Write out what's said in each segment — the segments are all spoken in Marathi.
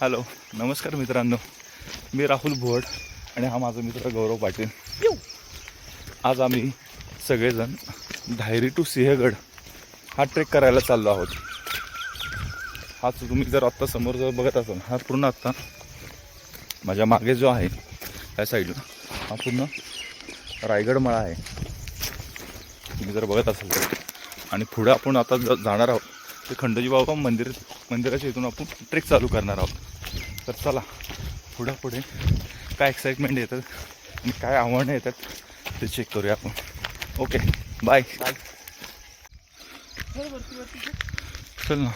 हॅलो, नमस्कार मित्रांनो. मी राहुल भोड आणि हा माझा मित्र गौरव पाटील. आज आम्ही सगळेजण धायरी टू सिंहगड हा ट्रेक करायला चाललो आहोत. हा तुम्ही जर आत्ता समोर जर बघत असाल, हा पूर्ण आत्ता माझ्या मागे जो आहे त्या साईडला हा पूर्ण रायगड मळा आहे, तुम्ही जर बघत असाल तर. आणि पुढे आपण आता जाणार आहोत ते खंडोजी बाबा मंदिराच्या इथून आपण ट्रेक चालू करणार आहोत. तर चला पुढे काय एक्साइटमेंट येतात आणि काय आव्हानं येतात ते चेक करूया आपण. Okay, bye. चल ना.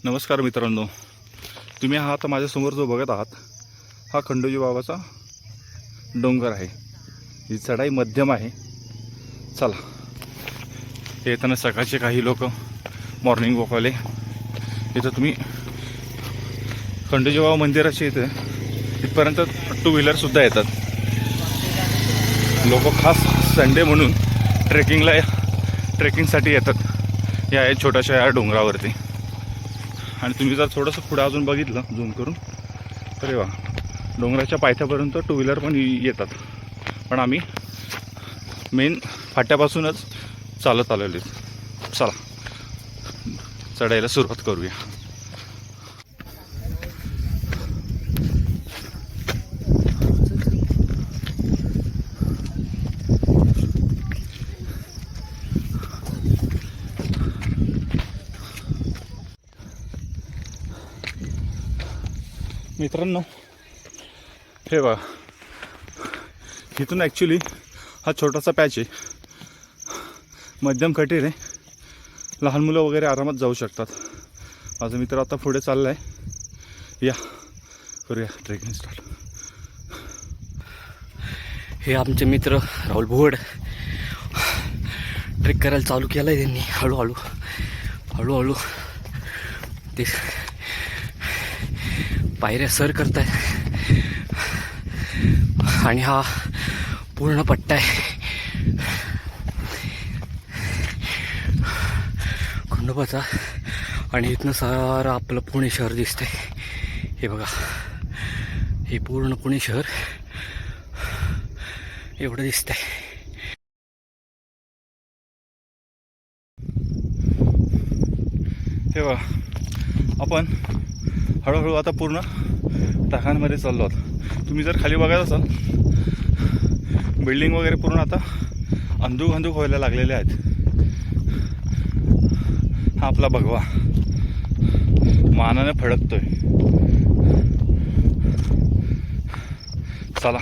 नमस्कार मित्रांनो, तुम्ही हा आता माझ्यासमोर जो बघत आहात हा खंडोजी बाबाचा डोंगर आहे. ही चढाई मध्यम आहे. चला, येताना सकाळचे काही लोक मॉर्निंग वॉकवाले इथं तुम्ही खंडोजी बाबा मंदिराच्या इथे इथपर्यंत 2 व्हीलरसुद्धा येतात. लोक खास संडे म्हणून ट्रेकिंगसाठी येतात या छोट्याशा या डोंगरावरती. आणि तुम्ही जर थोडंसं पुढे अजून बघितलं झूम करून तर वा डोंगराच्या पायथ्यापर्यंत 2 व्हीलर पण येतात. पण आम्ही मेन फाट्यापासूनच चालत आलेलो आहेत. चला चढायला सुरुवात करूया. मित्रांनो, हे बघा, इथून ॲक्च्युली हा छोटासा पॅच आहे, मध्यम कठीण आहे. लहान मुलं वगैरे आरामात जाऊ शकतात. माझा मित्र आता पुढे चालला आहे. या करूया ट्रेकिंग स्टार्ट. हे आमचे मित्र राहुल भोड ट्रेक करायला चालू केलं आहे त्यांनी. हळूहळू ते पायऱ्या सर करतायत. आणि हा पूर्ण पट्टा आहे खंडोबाचा. आणि इथनं सारं आपलं पुणे शहर दिसतंय. हे बघा, हे पूर्ण पुणे शहर एवढं दिसतंय. हे बघा, आपण हळूहळू आता पूर्ण टाकांमध्ये चाललो आहोत. तुम्ही जर खाली बघायला असाल, बिल्डिंग वगैरे पूर्ण आता अंधूक व्हायला लागलेले आहेत. हा आपला भगवा मानाने फडकतोय. चला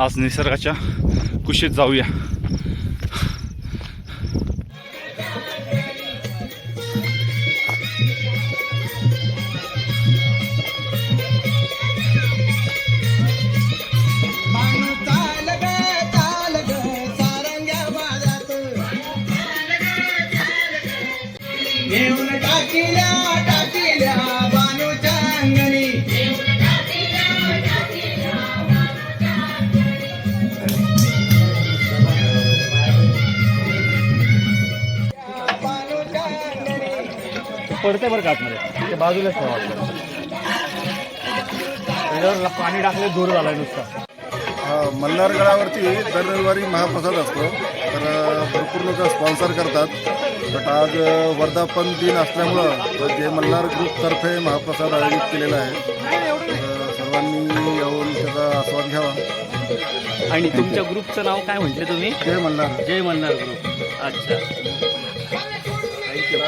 आज निसर्गाच्या कुशीत जाऊया. टाकिल्या बानूच्या अंगणी पडते बरं का आतमध्ये, ते बाजूलाच ठेवा. त्याच्यावर पाणी टाकले दूर झालाय नुसता. मल्हारगडावरती दर रविवारी महाप्रसाद असतो. तर भरपूर लोक स्पॉन्सर करतात. बट आज वर्धापन दिन असल्यामुळं जे मल्हार ग्रुपतर्फे महाप्रसाद आयोजित केलेला आहे. तर सर्वांनी येऊन त्याचा आस्वाद घ्यावा. आणि तुमच्या ग्रुपचं नाव काय म्हटले तुम्ही? जय मल्हार. जय मल्हार ग्रुप. अच्छा, थँक्यू.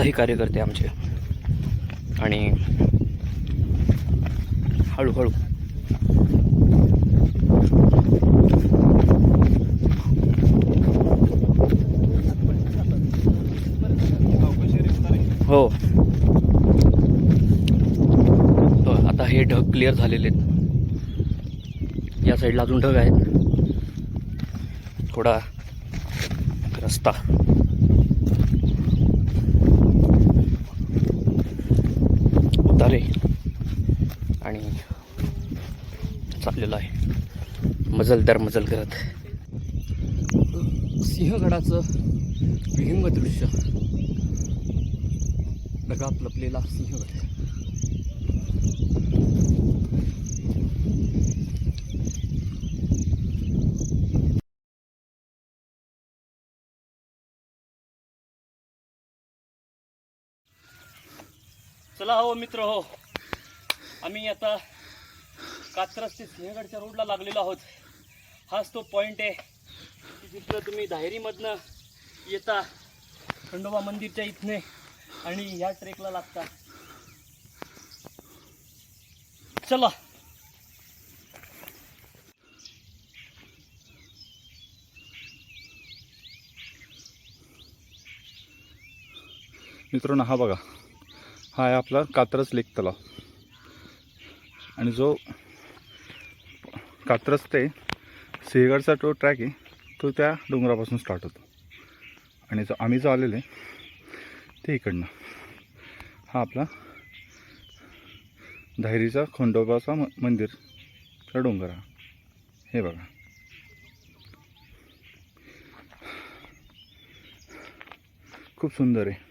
उत्साही कार्यकर्ते आमचे. आणि हळूहळू हो, आता हे ढग क्लिअर झालेले आहेत. या साईडला अजून ढग आहेत. थोडा रस्ता उतारे आणि चाललेलं आहे मजल करत. सिंहगडाचं विहंग दृश्य. ढगात लपलेला सिंहगड. चला हो मित्र हो, आम्ही आता कात्रज ते सिंहगडच्या रोडला लागलेलो आहोत. हाच तो पॉइंट आहे की जिथं तुम्ही धायरीमधनं येता खंडोबा मंदिरच्या इथने आणि या ट्रेकला लागता. चला. मित्रांनो, हा बघा, हा आहे आपला कात्रज लेक तलाव. आणि जो कात्रज ते सिंहगडचा तो ट्रॅक आहे तो त्या डोंगरापासून स्टार्ट होतो. आणि जो आम्ही जो आलेलो आहे ते इकडनं. हा आपला धायरीचा खंडोबाचा मंदिरचा डोंगर. हा हे बघा, खूप सुंदर आहे.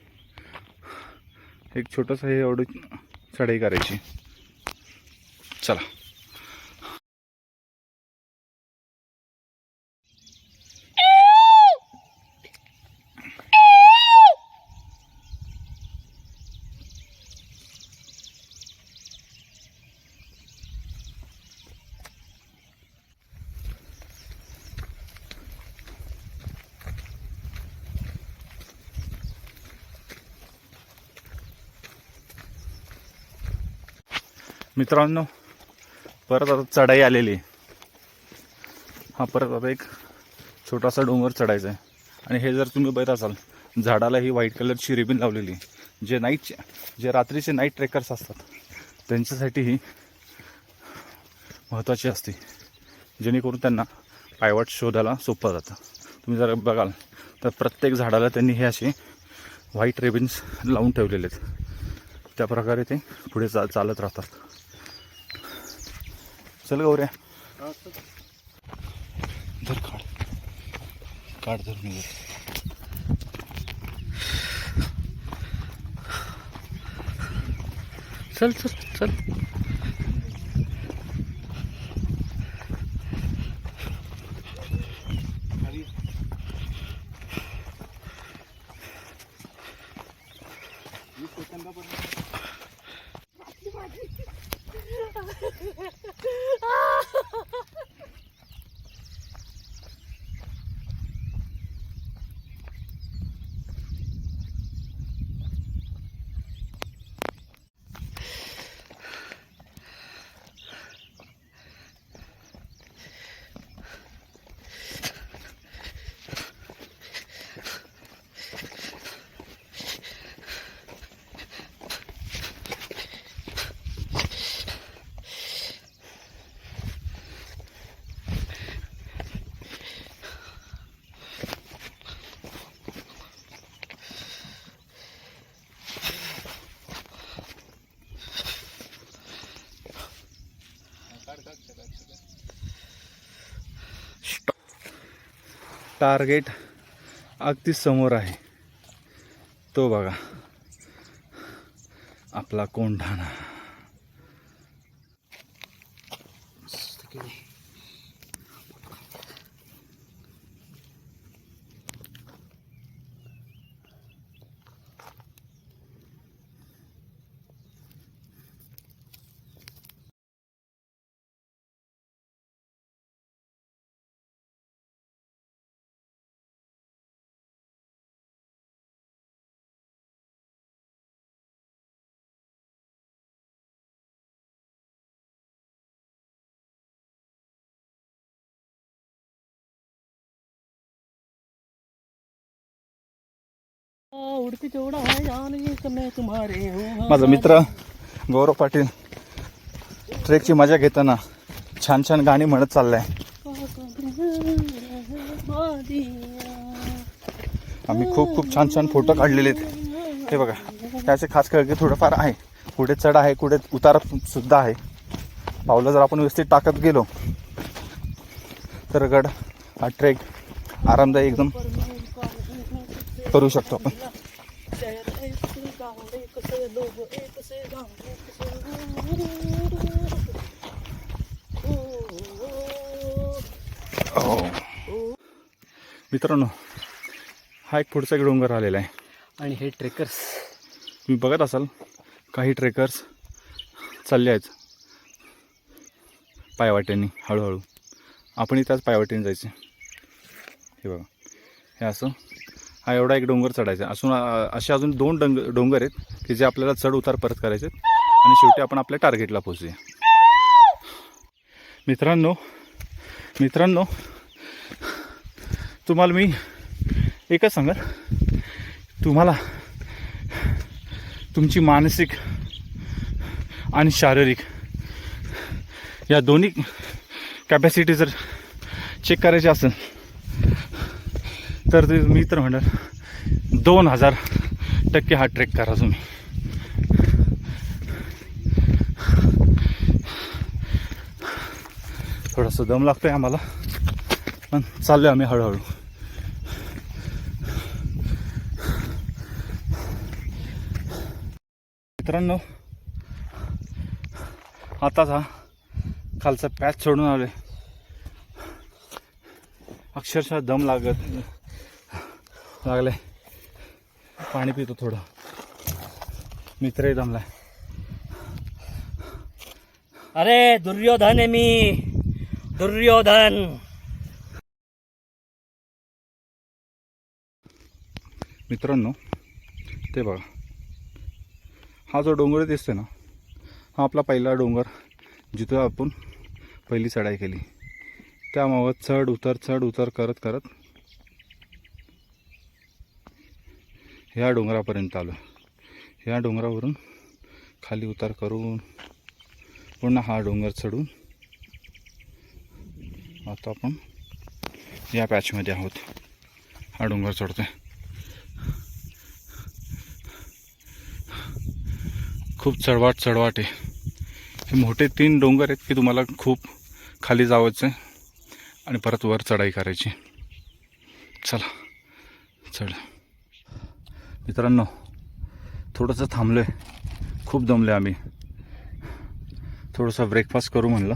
एक छोटंसं हे एवढं चढाई करायची. चला. मित्रांनो, परत आता चढाई आलेली आहे. हा परत आता एक छोटासा डोंगर चढायचा आहे. आणि हे जर तुम्ही बघत असाल, झाडाला ही व्हाईट कलरची रिबीन लावलेली आहे. जे रात्रीचे नाईट ट्रेकर्स असतात त्यांच्यासाठी ही महत्त्वाची असते, जेणेकरून त्यांना पायवाट शोधायला सोपं जातं. तुम्ही जर बघाल तर प्रत्येक झाडाला त्यांनी हे असे व्हाईट रिबिन्स लावून ठेवलेले आहेत. त्या प्रकारे ते पुढे चालत राहतात. चल गौऱ्या, धर काढ धर मी. चल चल चल. टार्गेट अगदी समोर आहे. तो बघा, आपला कोंढाणा. उडती चौडा है जाने का मैं तुम्हारे हूँ. माझा मित्र गौरव पाटील ट्रेकची मजा घेताना छान छान गाणी म्हणत चाललाय. आम्ही खूप खूप छान छान फोटो काढलेले आहेत. हे बघा, त्याचे खास कळके थोडंफार आहे. कुठे चढ आहे, कुठे उतार सुद्धा आहे. पावलं जर आपण व्यवस्थित टाकत गेलो तर गड हा ट्रेक आरामदायी एकदम करू शकतो आपण. मित्रांनो, हा एक पुढचा एक डोंगर आलेला आहे आणि हे ट्रेकर्स तुम्ही बघत असाल. काही ट्रेकर्स चालले आहेत पायवाट्यांनी हळूहळू. आपणही त्याच पायवाट्याने जायचे. हे बघा, हे असं हा एवढा एक डोंगर चढायचा असून असे अजून 2 डोंगर आहेत की जे आपल्याला चढ उतार परत करायचे आहेत आणि शेवटी आपण आपल्या टार्गेटला पोहोचूया. मित्रांनो तुम्हाला मी एकच सांगेन, तुम्हाला तुमची मानसिक आणि शारीरिक या दोन्ही कॅपॅसिटी जर चेक करायची असेल तर मी तर म्हणणार 2000% हा ट्रेक करा तुम्ही. थोडासा दम लागतोय आम्हाला, पण चाललोय आम्ही हळूहळू. मित्रांनो, आताच हा खालचा पॅच सोडून आलोय. अक्षरशः दम लागलाय. पाणी पितो थोडं. मित्रही दमलाय. अरे दुर्योधन आहे मी, दुर्योधन. मित्रांनो, ते बघा, हा जो डोंगर दिसतोय ना, हा आपला पहिला डोंगर जिथं आपण पहिली चढाई केली. त्यामुळं चढ उतार करत करत ह्या डोंगरापर्यंत आलो. ह्या डोंगरावरून खाली उतार करून पुन्हा हा डोंगर चढून आता आपण या पॅचमध्ये आहोत. हा डोंगर चढतोय. खूप चढवाट आहे. हे मोठे 3 डोंगर आहेत की तुम्हाला खूप खाली जायचं आहे आणि परत वर चढाई करायची. चला चढ. मित्रांनो, थोडंसं थांबलो आहे. खूप दमलो आहे आम्ही. थोडंसं ब्रेकफास्ट करू म्हणलं.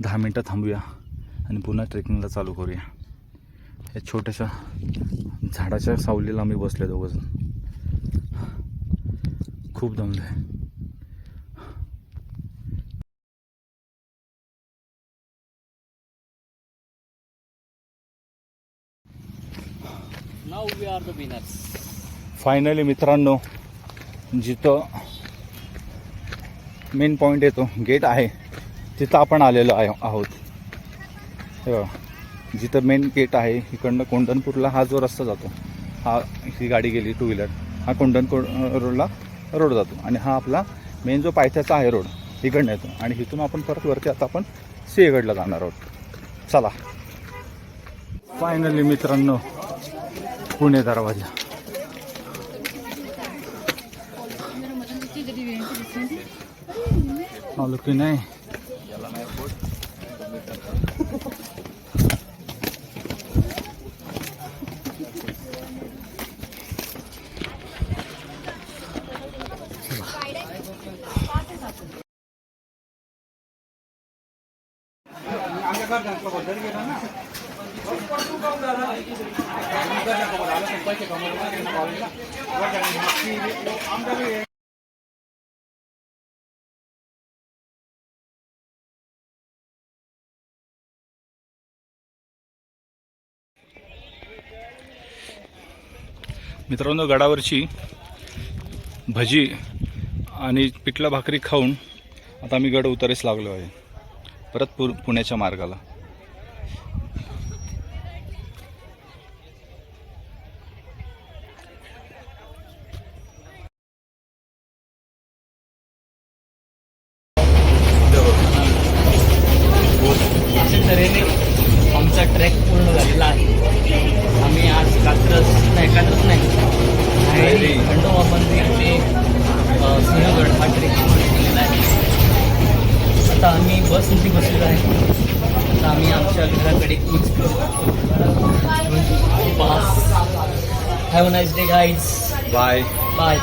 10 मिनटं थांबूया आणि पुन्हा ट्रेकिंगला चालू करूया. या छोट्याशा झाडाच्या सावलीला आम्ही बसले दोघंजण. खूप दमलो आहे. Now we are the winners. Finally मित्रांनो, जिथं मेन पॉईंट येतो, गेट आहे, तिथं आपण आलेलो आहोत. हे बघा, जिथं मेन गेट आहे इकडनं कोंढणपूरला हा जो रस्ता जातो, हा ही गाडी गेली 2 व्हीलर, हा रोडला रोड जातो आणि हा आपला मेन जो पायथ्याचा आहे रोड इकडनं येतो आणि इथून आपण परत वरती आता आपण सिंहगडला जाणार आहोत. चला. फायनली मित्रांनो, पुणे दरवाजा. आलो की नाही. मित्रांनो, गडावरची भजी आणि पिठला भाकरी खाऊन आता आम्ही गड उतरेस लागलो आहे परत पुण्याच्या मार्गाला. ट्रेक पूर्ण झालेला आहे. आम्ही आज कात्रज नाही धायरी खंडोबा मंदिर ते सिंहगड हा ट्रेक पूर्ण केलेला आहे. आता आम्ही बसमध्ये बसलेलो आहे. आता आम्ही आमच्या घराकडे कूच करतो. Have a nice day guys. Bye. Bye.